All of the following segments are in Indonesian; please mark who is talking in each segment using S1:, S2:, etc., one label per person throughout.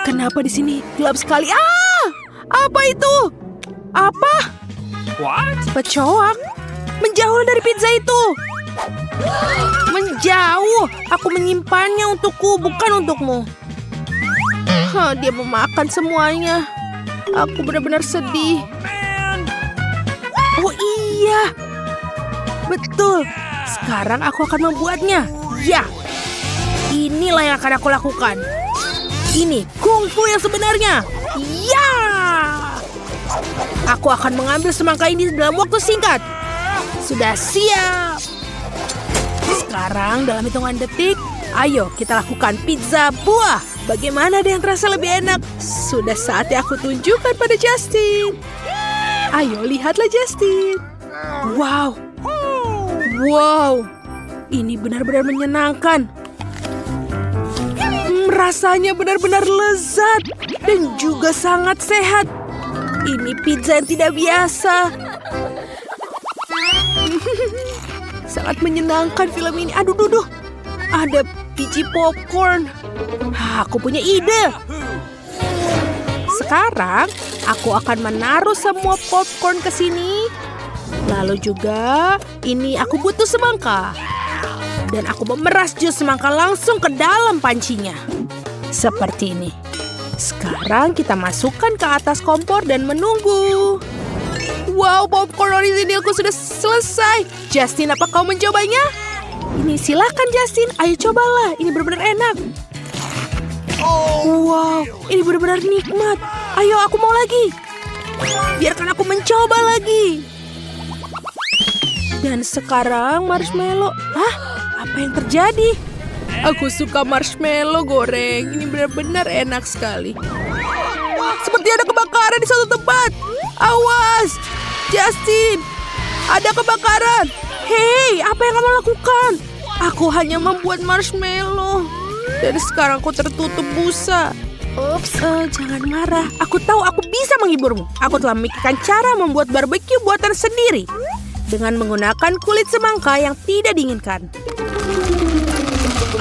S1: Kenapa di sini gelap sekali? Ah! Apa itu? Apa?
S2: What?
S1: Kecoak. Menjauh dari pizza itu. Menjauh. Aku menyimpannya untukku, bukan untukmu. Dia memakan semuanya. Aku benar-benar sedih. Oh iya. Betul. Sekarang aku akan membuatnya. Ya. Inilah yang akan aku lakukan. Ini kungfu yang sebenarnya. Ya. Aku akan mengambil semangka ini dalam waktu singkat. Sudah siap. Sekarang dalam hitungan detik, ayo kita lakukan pizza buah. Bagaimana ada yang terasa lebih enak? Sudah saatnya aku tunjukkan pada Justin. Ayo lihatlah Justin. Wow. Wow. Ini benar-benar menyenangkan. Rasanya benar-benar lezat dan juga sangat sehat. Ini pizza yang tidak biasa. Sangat menyenangkan film ini. Aduh, duh. Ada biji popcorn. Aku punya ide. Sekarang aku akan menaruh semua popcorn ke sini. Lalu juga ini aku butuh semangka. Dan aku memeras jus semangka langsung ke dalam pancinya. Seperti ini. Sekarang kita masukkan ke atas kompor dan menunggu. Wow, popcorn orisinilku sudah selesai. Justin, apa kau mencobanya? Ini silakan Justin, ayo cobalah. Ini benar-benar enak. Wow, ini benar-benar nikmat. Ayo, aku mau lagi. Biarkan aku mencoba lagi. Dan sekarang marshmallow. Hah? Apa yang terjadi? Aku suka marshmallow goreng. Ini benar-benar enak sekali. Seperti ada kebakaran di suatu tempat. Awas! Justin! Ada kebakaran! Hei, apa yang kamu lakukan? Aku hanya membuat marshmallow. Dan sekarang aku tertutup busa. Ups, jangan marah. Aku tahu aku bisa menghiburmu. Aku telah memikirkan cara membuat barbeque buatan sendiri. Dengan menggunakan kulit semangka yang tidak diinginkan.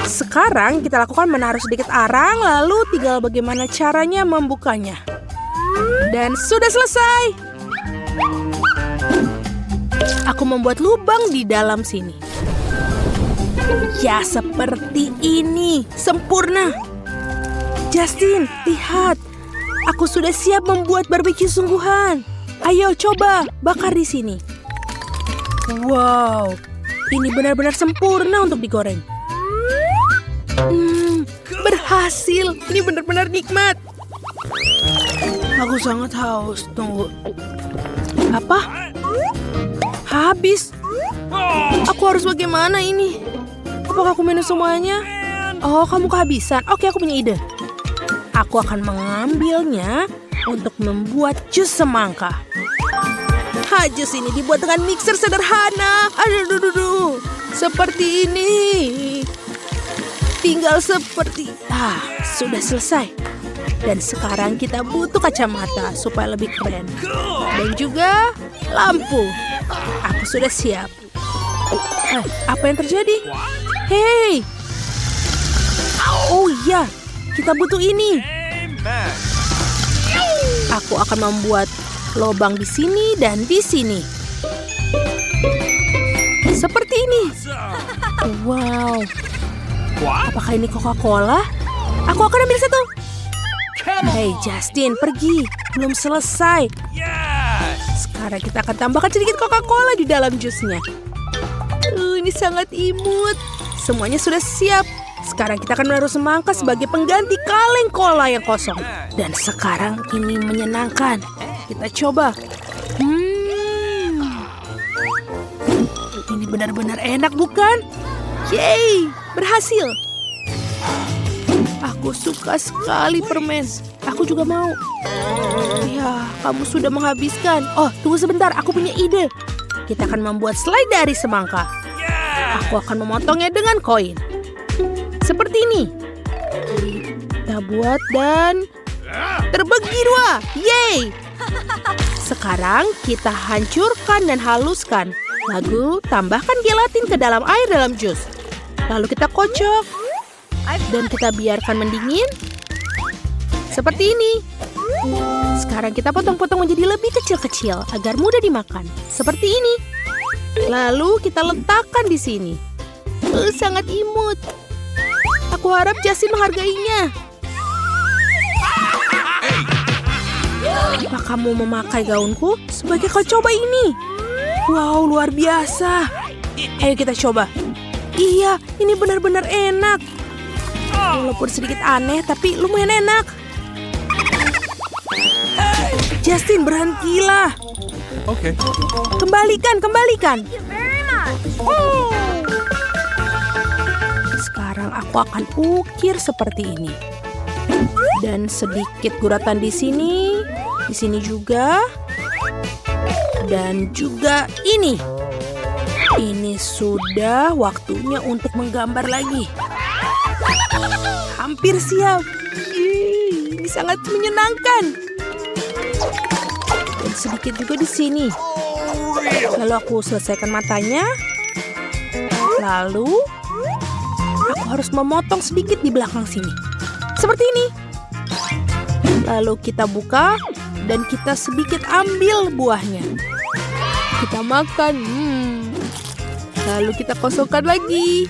S1: Sekarang kita lakukan menaruh sedikit arang, lalu tinggal bagaimana caranya membukanya. Dan sudah selesai. Aku membuat lubang di dalam sini. Ya, seperti ini. Sempurna. Justin, lihat. Aku sudah siap membuat barbeque sungguhan. Ayo coba, bakar di sini. Wow, ini benar-benar sempurna untuk digoreng. Berhasil. Ini benar-benar nikmat. Aku sangat haus. Tunggu. Apa? Habis. Aku harus bagaimana ini? Apakah aku minum semuanya? Oh, kamu kehabisan. Oke, aku punya ide. Aku akan mengambilnya untuk membuat jus semangka. Jus ini dibuat dengan mixer sederhana. Aduh. Seperti ini. Tinggal seperti... sudah selesai. Dan sekarang kita butuh kacamata supaya lebih keren. Dan juga lampu. Aku sudah siap. Apa yang terjadi? Hei! Oh iya, kita butuh ini. Aku akan membuat lubang di sini dan di sini. Seperti ini. Wow. Apakah ini Coca-Cola? Aku akan ambil satu. Hei Justin, pergi. Belum selesai. Sekarang kita akan tambahkan sedikit Coca-Cola di dalam jusnya. Ini sangat imut. Semuanya sudah siap. Sekarang kita akan menaruh semangka sebagai pengganti kaleng cola yang kosong. Dan sekarang ini menyenangkan. Kita coba. Ini benar-benar enak, bukan? Yeay, berhasil. Aku suka sekali permen. Aku juga mau. Ya, kamu sudah menghabiskan. Oh, tunggu sebentar. Aku punya ide. Kita akan membuat selai dari semangka. Aku akan memotongnya dengan koin. Seperti ini. Kita buat dan terbagi dua. Yeay. Sekarang kita hancurkan dan haluskan. Lalu tambahkan gelatin ke dalam air dalam jus. Lalu kita kocok. Dan kita biarkan mendingin. Seperti ini. Sekarang kita potong-potong menjadi lebih kecil-kecil agar mudah dimakan. Seperti ini. Lalu kita letakkan di sini. Sangat imut. Aku harap Justin menghargainya. Apa kamu memakai gaunku? Sebagai kau coba ini. Wow, luar biasa. Ayo kita coba. Iya, ini benar-benar enak. Walaupun sedikit aneh, tapi lumayan enak. Justin, berhentilah.
S2: Oke.
S1: Kembalikan. Sekarang aku akan ukir seperti ini. Dan sedikit guratan di sini juga. Dan juga ini. Ini sudah waktunya untuk menggambar lagi. Hampir siap. Ini sangat menyenangkan. Dan sedikit juga di sini. Lalu aku selesaikan matanya. Lalu aku harus memotong sedikit di belakang sini. Seperti ini. Lalu kita buka dan kita sedikit ambil buahnya. Kita makan. Lalu kita kosongkan lagi.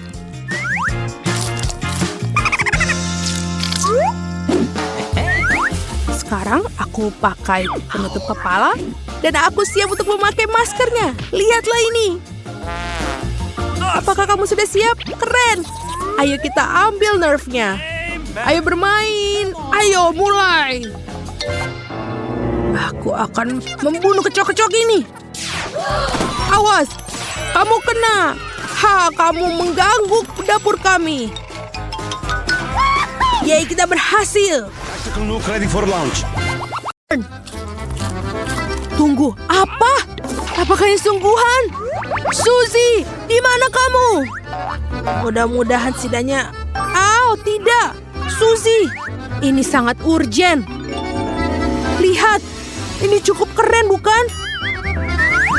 S1: Sekarang aku pakai penutup kepala dan aku siap untuk memakai maskernya. Lihatlah ini. Apakah kamu sudah siap? Keren. Ayo kita ambil nerfnya. Ayo bermain. Ayo mulai. Aku akan membunuh kecoak-kecoak ini. Awas. Kamu kena. Kamu mengganggu dapur kami. Yeay, kita berhasil.
S2: Tactical nuke ready for launch.
S1: Tunggu, apa? Apakah ini sungguhan? Suzy, di mana kamu? Mudah-mudahan setidaknya... tidak. Suzy, ini sangat urgen. Lihat, ini cukup keren bukan?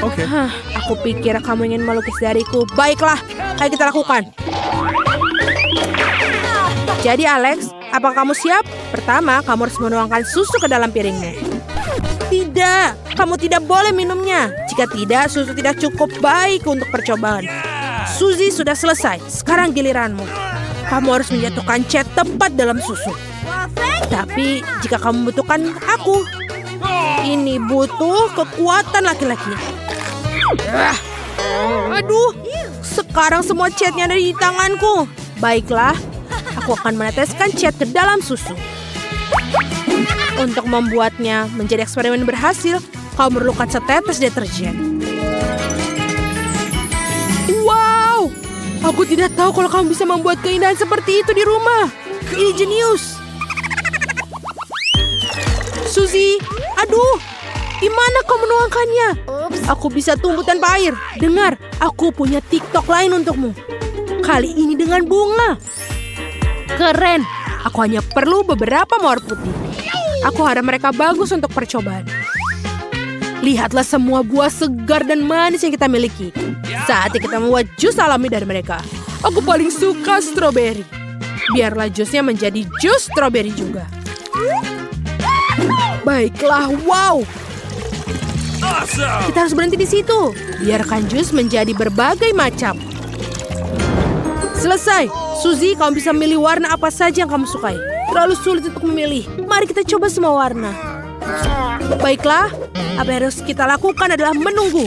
S2: Oke.
S1: Aku pikir kamu ingin melukis dariku. Baiklah, ayo kita lakukan. Jadi Alex, apakah kamu siap? Pertama, kamu harus menuangkan susu ke dalam piringmu. Tidak, kamu tidak boleh minumnya. Jika tidak, susu tidak cukup baik untuk percobaan. Suzy sudah selesai, sekarang giliranmu. Kamu harus menjatuhkan cat tepat dalam susu. Tapi jika kamu membutuhkan aku, ini butuh kekuatan laki-laki. Aduh, sekarang semua catnya ada di tanganku. Baiklah, aku akan meneteskan cat ke dalam susu. Untuk membuatnya menjadi eksperimen berhasil, kau memerlukan setetes deterjen. Wow, aku tidak tahu kalau kamu bisa membuat keindahan seperti itu di rumah. Ini jenius. Suzy, aduh, di mana kau menuangkannya? Aku bisa tumbuh tanpa air. Dengar, aku punya TikTok lain untukmu. Kali ini dengan bunga. Keren. Aku hanya perlu beberapa mawar putih. Aku harap mereka bagus untuk percobaan. Lihatlah semua buah segar dan manis yang kita miliki. Saatnya kita membuat jus alami dari mereka. Aku paling suka stroberi. Biarlah jusnya menjadi jus stroberi juga. Baiklah, wow. Kita harus berhenti di situ. Biarkan jus menjadi berbagai macam. Selesai. Suzy, kamu bisa memilih warna apa saja yang kamu sukai. Terlalu sulit untuk memilih. Mari kita coba semua warna. Baiklah, apa yang harus kita lakukan adalah menunggu.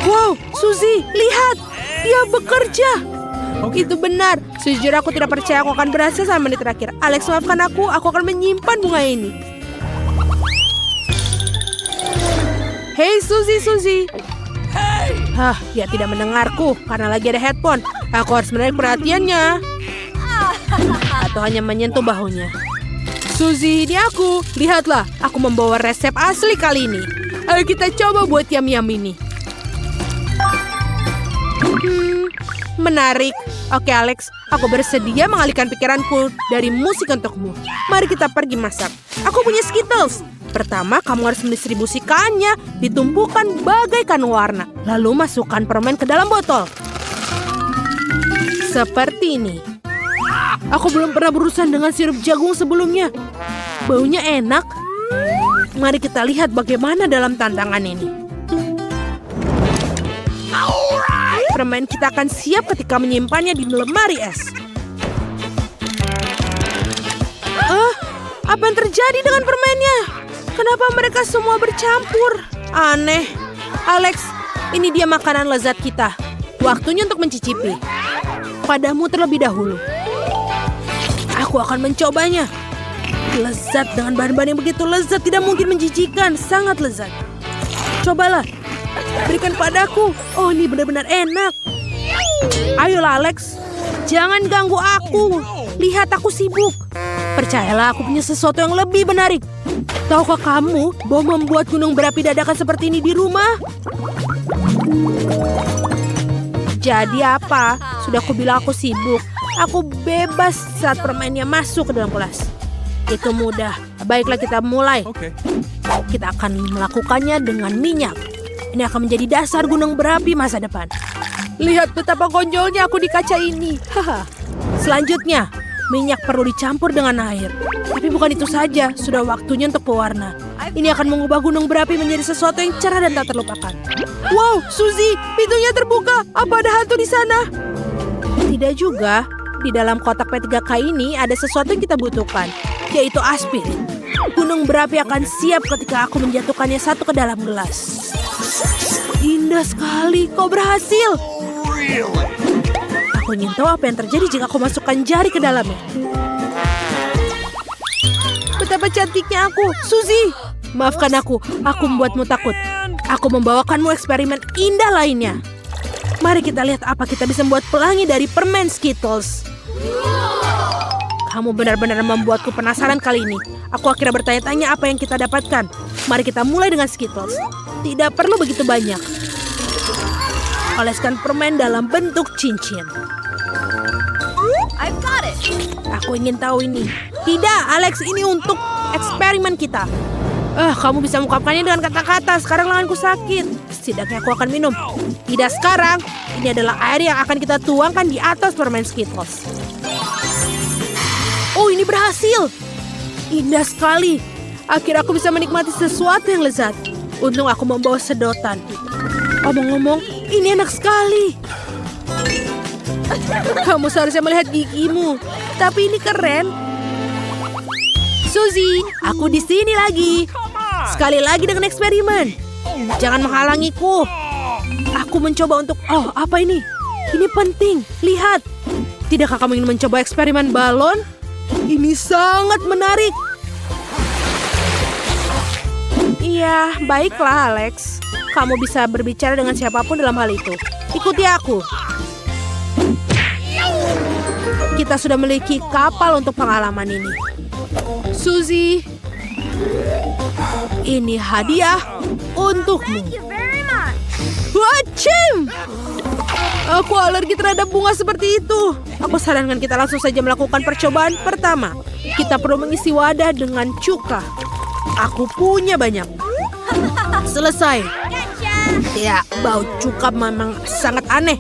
S1: Wow, Suzy, lihat. Dia bekerja. Itu benar. Sejujurnya aku tidak percaya aku akan berhasil sampai menit terakhir. Alex, maafkan aku akan menyimpan bunga ini. Hei Suzy. Dia tidak mendengarku karena lagi ada headphone. Aku harus menarik perhatiannya. Atau hanya menyentuh bahunya. Suzy, ini aku. Lihatlah, aku membawa resep asli kali ini. Ayo kita coba buat yam-yam ini. Menarik. Oke Alex, aku bersedia mengalihkan pikiranku dari musik untukmu. Mari kita pergi masak. Aku punya Skittles. Pertama, kamu harus mendistribusikannya, ditumpukan bagaikan warna. Lalu masukkan permen ke dalam botol. Seperti ini. Aku belum pernah berurusan dengan sirup jagung sebelumnya. Baunya enak. Mari kita lihat bagaimana dalam tantangan ini. Permen kita akan siap ketika menyimpannya di lemari es. Apa yang terjadi dengan permennya? Kenapa mereka semua bercampur? Aneh. Alex, ini dia makanan lezat kita. Waktunya untuk mencicipi. Padamu terlebih dahulu. Aku akan mencobanya. Lezat dengan bahan-bahan yang begitu lezat, tidak mungkin menjijikan. Sangat lezat. Cobalah. Berikan padaku. Oh, ini benar-benar enak. Ayolah, Alex. Jangan ganggu aku. Lihat, aku sibuk. Percayalah, aku punya sesuatu yang lebih menarik. Tahukah kamu bahwa membuat gunung berapi dadakan seperti ini di rumah? Jadi apa? Sudah aku bilang aku sibuk. Aku bebas saat permennya masuk ke dalam kelas. Itu mudah. Baiklah, kita mulai.
S2: Okay.
S1: Kita akan melakukannya dengan minyak. Ini akan menjadi dasar gunung berapi masa depan. Lihat betapa konyolnya aku di kaca ini. Selanjutnya, minyak perlu dicampur dengan air. Tapi bukan itu saja, sudah waktunya untuk pewarna. Ini akan mengubah gunung berapi menjadi sesuatu yang cerah dan tak terlupakan. Wow, Suzy, pintunya terbuka. Apa ada hantu di sana? Tidak juga. Di dalam kotak P3K ini ada sesuatu yang kita butuhkan, yaitu aspirin. Gunung berapi akan siap ketika aku menjatuhkannya satu ke dalam gelas. Indah sekali, kau berhasil. Aku ingin tahu apa yang terjadi jika aku masukkan jari ke dalamnya. Betapa cantiknya aku, Suzy. Maafkan aku membuatmu takut. Aku membawakanmu eksperimen indah lainnya. Mari kita lihat apa kita bisa membuat pelangi dari permen Skittles. Kamu benar-benar membuatku penasaran kali ini. Aku akhirnya bertanya-tanya apa yang kita dapatkan. Mari kita mulai dengan Skittles. Tidak perlu begitu banyak. Oleskan permen dalam bentuk cincin.
S3: I've got it.
S1: Aku ingin tahu ini. Tidak, Alex, ini untuk eksperimen kita. Kamu bisa mengungkapkannya dengan kata-kata. Sekarang lenganku sakit. Setidaknya aku akan minum. Tidak sekarang. Ini adalah air yang akan kita tuangkan di atas permen Skittles. Oh, ini berhasil. Indah sekali. Akhirnya aku bisa menikmati sesuatu yang lezat. Untung aku membawa sedotan. Ngomong-ngomong, ini enak sekali. Kamu seharusnya melihat gigimu. Tapi ini keren. Suzy, aku di sini lagi. Sekali lagi dengan eksperimen. Jangan menghalangiku. Aku mencoba untuk... Oh, apa ini? Ini penting. Lihat. Tidakkah kamu ingin mencoba eksperimen balon? Ini sangat menarik. Iya, baiklah, Alex. Kamu bisa berbicara dengan siapapun dalam hal itu. Ikuti aku. Kita sudah memiliki kapal untuk pengalaman ini. Suzy, ini hadiah untukmu.
S3: Thank you very much.
S1: Wacim! Aku alergi terhadap bunga seperti itu. Aku sarankan kita langsung saja melakukan percobaan pertama. Kita perlu mengisi wadah dengan cuka. Aku punya banyak. Selesai. Ya, bau cuka memang sangat aneh.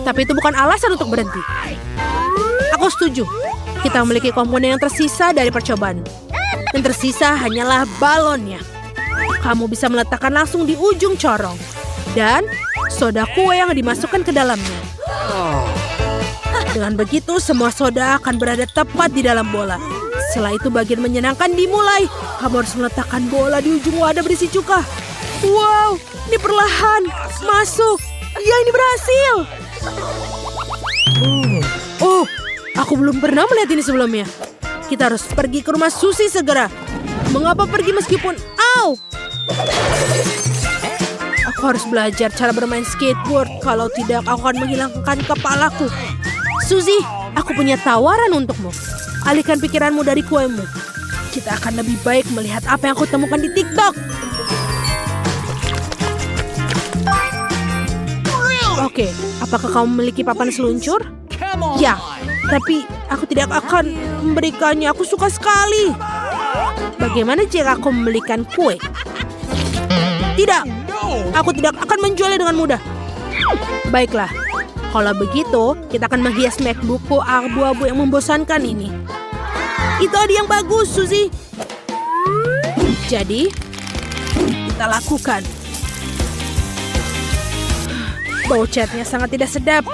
S1: Tapi itu bukan alasan untuk berhenti. Aku setuju. Kita memiliki komponen yang tersisa dari percobaan. Yang tersisa hanyalah balonnya. Kamu bisa meletakkan langsung di ujung corong. Dan soda kue yang dimasukkan ke dalamnya. Dengan begitu, semua soda akan berada tepat di dalam bola. Setelah itu bagian menyenangkan dimulai. Kamu harus meletakkan bola di ujung wadah berisi cuka. Wow, ini perlahan. Masuk. Ya, ini berhasil. Oh, aku belum pernah melihat ini sebelumnya. Kita harus pergi ke rumah Suzy segera. Mengapa pergi meskipun... Au! Aku harus belajar cara bermain skateboard. Kalau tidak, aku akan menghilangkan kepalaku. Suzy, aku punya tawaran untukmu. Alihkan pikiranmu dari kuemu. Kita akan lebih baik melihat apa yang aku temukan di TikTok. Oke, apakah kamu memiliki papan seluncur? Ya, tapi aku tidak akan memberikannya. Aku suka sekali. Bagaimana jika aku membelikan kue? Tidak, aku tidak akan menjualnya dengan mudah. Baiklah, Kalau begitu, kita akan menghias MacBookku abu-abu yang membosankan ini. Itu ada yang bagus, Suzy. Jadi, kita lakukan. Bau catnya sangat tidak sedap.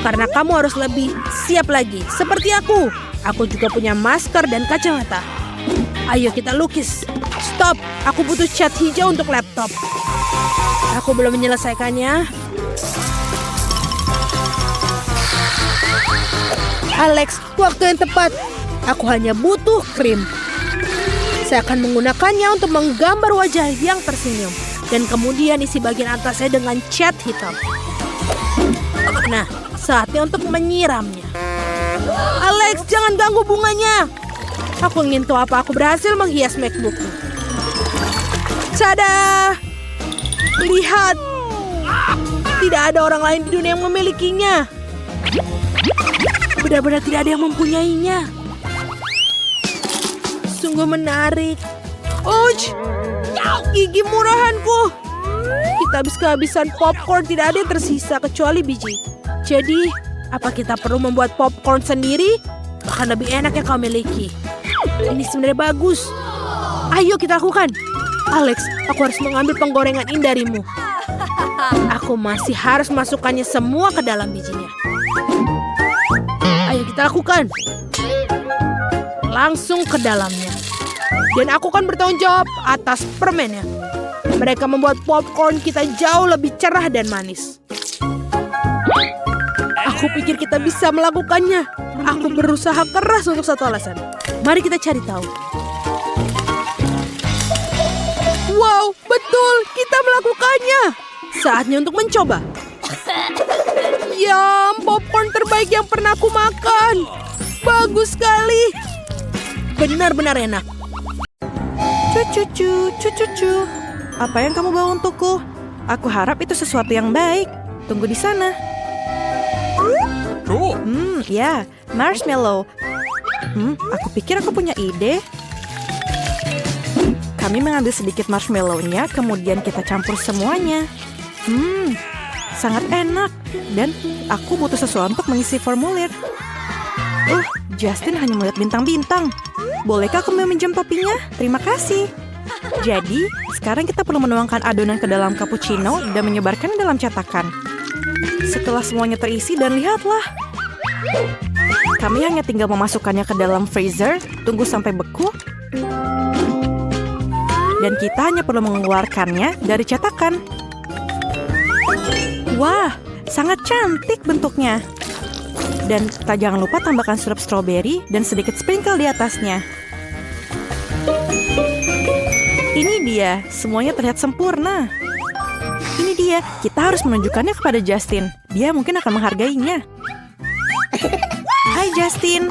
S1: Karena kamu harus lebih siap lagi, seperti aku. Aku juga punya masker dan kacamata. Ayo kita lukis. Stop, aku butuh cat hijau untuk laptop. Aku belum menyelesaikannya. Alex, waktu yang tepat. Aku hanya butuh krim. Saya akan menggunakannya untuk menggambar wajah yang tersenyum. Dan kemudian isi bagian atasnya dengan cat hitam. Nah, saatnya untuk menyiramnya. Alex, jangan ganggu bunganya. Aku ingin tahu apa aku berhasil menghias MacBookku. Tada! Lihat. Tidak ada orang lain di dunia yang memilikinya. Benar-benar tidak ada yang mempunyainya. Sungguh menarik. Ouch! Gigi murahanku. Kita habis kehabisan popcorn, tidak ada yang tersisa kecuali biji. Jadi, apa kita perlu membuat popcorn sendiri? Bahkan lebih enak yang kau miliki. Ini sebenarnya bagus. Ayo kita lakukan. Alex, aku harus mengambil penggorengan ini darimu. Aku masih harus masukkannya semua ke dalam bijinya. Ayo kita lakukan. Langsung ke dalamnya. Dan aku akan bertanggung jawab atas permennya. Mereka membuat popcorn kita jauh lebih cerah dan manis. Aku pikir kita bisa melakukannya. Aku berusaha keras untuk satu alasan. Mari kita cari tahu. Wow, betul, kita melakukannya. Saatnya untuk mencoba. Yum, popcorn terbaik yang pernah aku makan. Bagus sekali. Benar-benar enak.
S3: Cucu. Apa yang kamu bawa untukku? Aku harap itu sesuatu yang baik. Tunggu di sana.
S2: Cool.
S3: Ya, marshmallow. Aku pikir aku punya ide. Kami mengambil sedikit marshmallow-nya, kemudian kita campur semuanya. Sangat enak. Dan aku butuh sesuatu untuk mengisi formulir. Justin hanya melihat bintang-bintang. Bolehkah aku meminjam topinya? Terima kasih. Jadi, sekarang kita perlu menuangkan adonan ke dalam cappuccino dan menyebarkannya dalam cetakan. Setelah semuanya terisi dan lihatlah. Kami hanya tinggal memasukkannya ke dalam freezer, tunggu sampai beku. Dan kita hanya perlu mengeluarkannya dari cetakan. Wah, sangat cantik bentuknya. Dan jangan lupa tambahkan sirup stroberi dan sedikit sprinkle di atasnya. Ini dia, semuanya terlihat sempurna. Ini dia, kita harus menunjukkannya kepada Justin. Dia mungkin akan menghargainya. Hai Justin.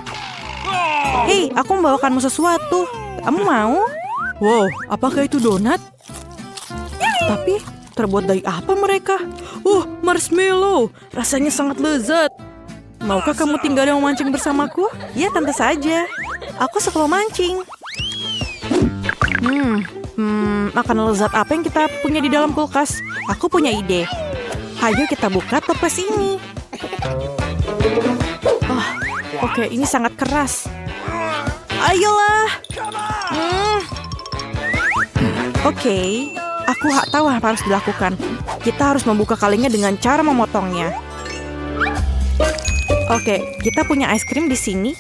S3: Hei, aku membawakanmu sesuatu. Kamu mau?
S1: Wow, apakah itu donat?
S3: Tapi, terbuat dari apa mereka?
S1: Marshmallow. Rasanya sangat lezat.
S3: Maukah kamu tinggal dan memancing bersamaku? Ya, tentu saja. Aku suka memancing. Makanan lezat apa yang kita punya di dalam kulkas? Aku punya ide. Ayo kita buka toples ini. Oke, ini sangat keras. Ayolah. Oke, aku tahu apa harus dilakukan. Kita harus membuka kalengnya dengan cara memotongnya. Oke, kita punya es krim di sini.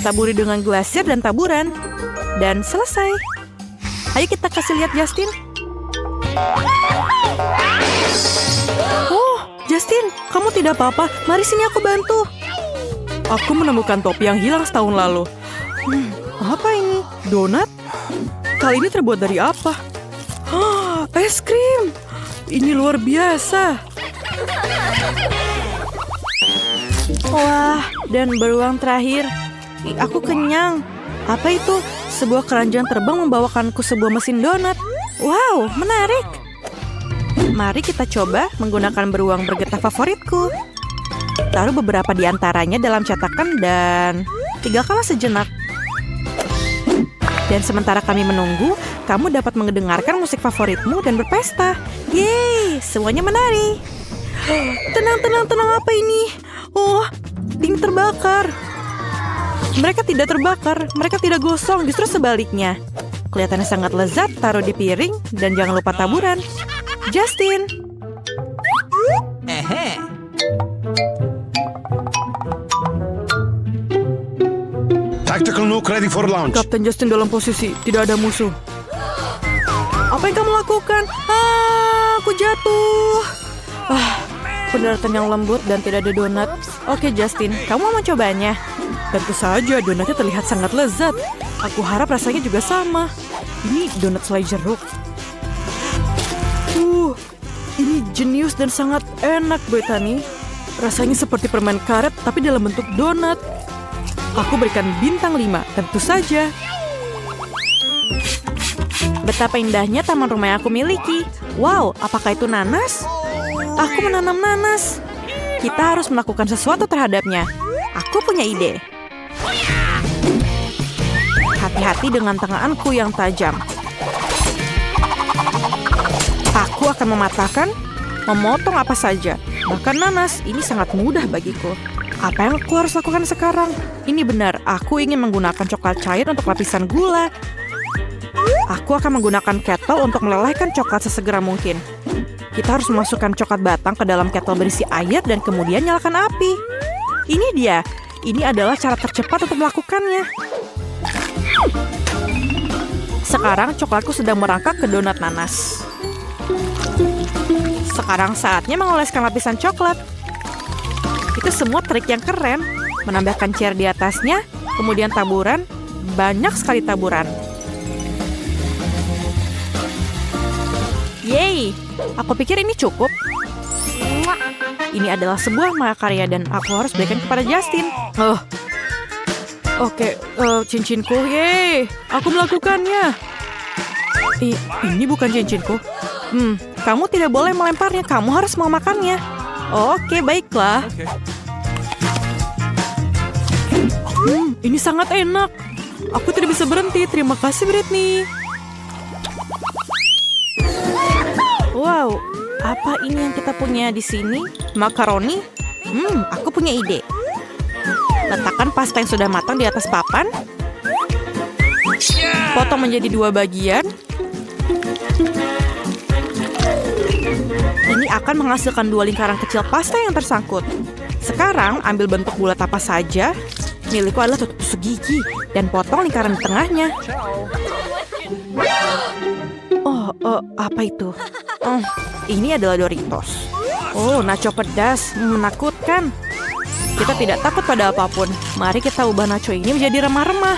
S3: Taburi dengan glasir dan taburan. Dan selesai. Ayo kita kasih lihat Justin. Oh, Justin, kamu tidak apa-apa. Mari sini aku bantu.
S1: Aku menemukan topi yang hilang setahun lalu.
S3: Apa ini?
S1: Donat? Kali ini terbuat dari apa? Es krim. Ini luar biasa.
S3: Wah, dan beruang terakhir. Aku kenyang. Apa itu? Sebuah keranjang terbang membawakanku sebuah mesin donat. Wow, menarik. Mari kita coba menggunakan beruang bergetah favoritku. Taruh beberapa di antaranya dalam cetakan dan tinggalkanlah sejenak. Dan sementara kami menunggu, kamu dapat mendengarkan musik favoritmu dan berpesta. Yeay, semuanya menari. Tenang, apa ini? Oh, ini terbakar. Mereka tidak terbakar, mereka tidak gosong, justru sebaliknya. Kelihatannya sangat lezat, taruh di piring, dan jangan lupa taburan. Justin.
S2: Tactical nuke ready for launch.
S3: Kapten Justin dalam posisi, tidak ada musuh. Apa yang kamu lakukan? Aku jatuh. Pendaratan yang lembut dan tidak ada donat. Oke Justin, kamu mau mencobanya? Tentu saja, donatnya terlihat sangat lezat. Aku harap rasanya juga sama. Ini donat selai jeruk. Ini jenius dan sangat enak, Brittany. Rasanya seperti permen karet, tapi dalam bentuk donat. Aku berikan bintang 5, tentu saja. Betapa indahnya taman rumah yang aku miliki. Wow, apakah itu nanas? Aku menanam nanas. Kita harus melakukan sesuatu terhadapnya. Aku punya ide. Hati-hati dengan tanganku yang tajam. Aku akan mematahkan, memotong apa saja. Bahkan nanas, ini sangat mudah bagiku. Apa yang aku harus lakukan sekarang? Ini benar, aku ingin menggunakan coklat cair untuk lapisan gula. Aku akan menggunakan kettle untuk melelehkan coklat sesegera mungkin. Kita harus memasukkan coklat batang ke dalam kettle berisi air dan kemudian nyalakan api. Ini dia. Ini adalah cara tercepat untuk melakukannya. Sekarang coklatku sedang merangkak ke donat nanas. Sekarang saatnya mengoleskan lapisan coklat. Itu semua trik yang keren. Menambahkan cair di atasnya, kemudian taburan, banyak sekali taburan. Yeay, aku pikir ini cukup. Ini adalah sebuah mahakarya dan aku harus berikan kepada Justin. Oke, cincinku, yeay, aku melakukannya. Ini bukan cincinku. Kamu tidak boleh melemparnya, kamu harus memakannya. Oke, baiklah. Ini sangat enak. Aku tidak bisa berhenti. Terima kasih, Brittany. Wow, apa ini yang kita punya di sini? Makaroni? Aku punya ide. Letakkan pasta yang sudah matang di atas papan. Potong menjadi 2 bagian. Ini akan menghasilkan 2 lingkaran kecil pasta yang tersangkut. Sekarang, ambil bentuk bulat apa saja. Milikku adalah tusuk gigi. Dan potong lingkaran di tengahnya. Apa itu? Ini adalah Doritos. Nacho pedas. Menakutkan. Kita tidak takut pada apapun. Mari kita ubah nacho ini menjadi remah-remah.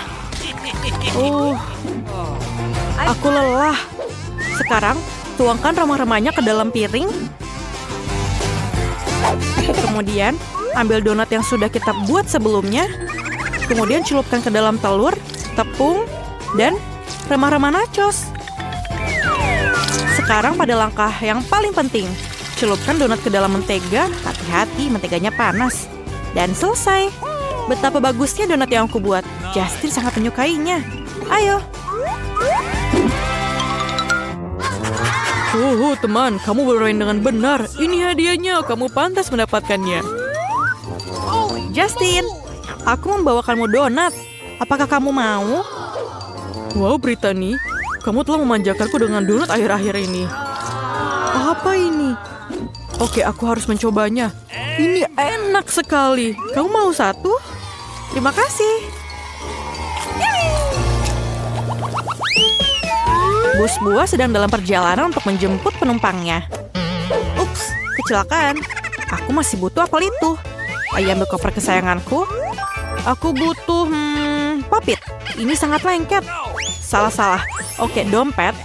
S3: Aku lelah. Sekarang, tuangkan remah-remahnya ke dalam piring. Kemudian, ambil donat yang sudah kita buat sebelumnya. Kemudian celupkan ke dalam telur, tepung, dan remah-remah nachos. Sekarang pada langkah yang paling penting. Celupkan donat ke dalam mentega. Hati-hati, menteganya panas. Dan selesai. Betapa bagusnya donat yang aku buat. Justin sangat menyukainya. Ayo. Teman, kamu bermain dengan benar. Ini hadiahnya, kamu pantas mendapatkannya. Justin, aku membawakanmu donat. Apakah kamu mau? Wow, Brittany, kamu telah memanjakanku dengan donat akhir-akhir ini. Apa ini? Oke, aku harus mencobanya. Ini enak sekali. Kamu mau satu? Terima kasih. Bus buah sedang dalam perjalanan untuk menjemput penumpangnya. Ups, kecelakaan. Aku masih butuh apel itu. Ayo ambil koper kesayanganku. Aku butuh popit. Ini sangat lengket. Salah. Oke, dompet.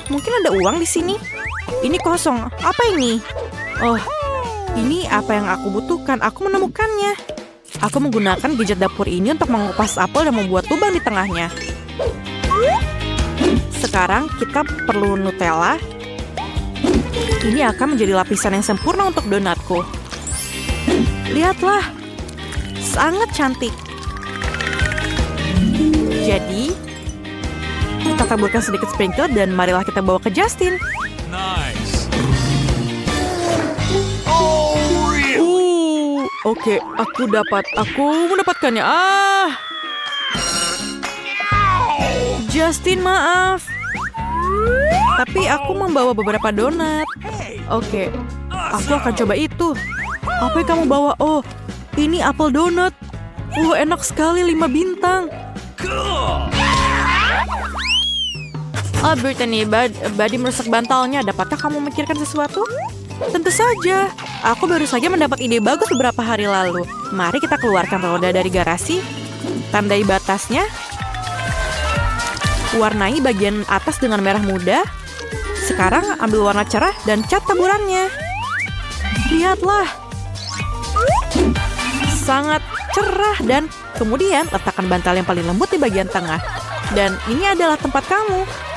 S3: Mungkin ada uang di sini. Ini kosong. Apa ini? Ini apa yang aku butuhkan. Aku menemukannya. Aku menggunakan gadget dapur ini untuk mengupas apel dan membuat lubang di tengahnya. Sekarang kita perlu Nutella. Ini akan menjadi lapisan yang sempurna untuk donatku. Lihatlah, sangat cantik. Jadi, kita taburkan sedikit sprinkle dan marilah kita bawa ke Justin.
S2: Nice.
S3: Oke, aku mendapatkannya. Justin, maaf. Tapi aku membawa beberapa donat. Oke, aku akan coba itu. Apa yang kamu bawa? Oh, ini apel donat. Enak sekali, 5 bintang. Brittany, Buddy merusak bantalnya. Dapatkah kamu memikirkan sesuatu? Tentu saja. Aku baru saja mendapat ide bagus beberapa hari lalu. Mari kita keluarkan roda dari garasi. Tandai batasnya. Warnai bagian atas dengan merah muda. Sekarang ambil warna cerah dan cat taburannya. Lihatlah. Sangat cerah dan kemudian letakkan bantal yang paling lembut di bagian tengah. Dan ini adalah tempat kamu.